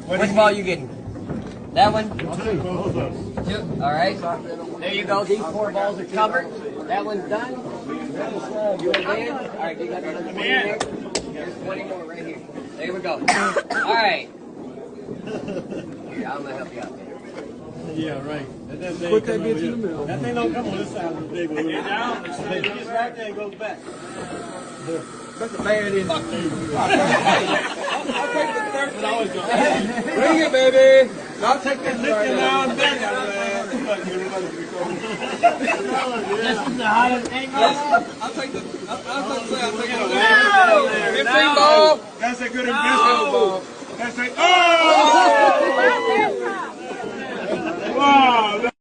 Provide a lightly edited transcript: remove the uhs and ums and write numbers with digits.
Which ball you getting? That one? Two. All right. There you go. These 4 balls are covered. That one's done. You in there? All right. You got another 20 there. There's 20 more right here. There we go. All right. Here, I'm gonna help you out there. Yeah, right. Put that bitch in the middle. That thing don't come on this side of the big one. Get down. It gets right there and goes back. That's a bad end. I'll take the first one. Bring it, baby. I'll take that right now and back out of there. This is the hottest angle. I'll take the. I'll take it. 15 ball. That's a good investment ball. That's a. Oh! Wow.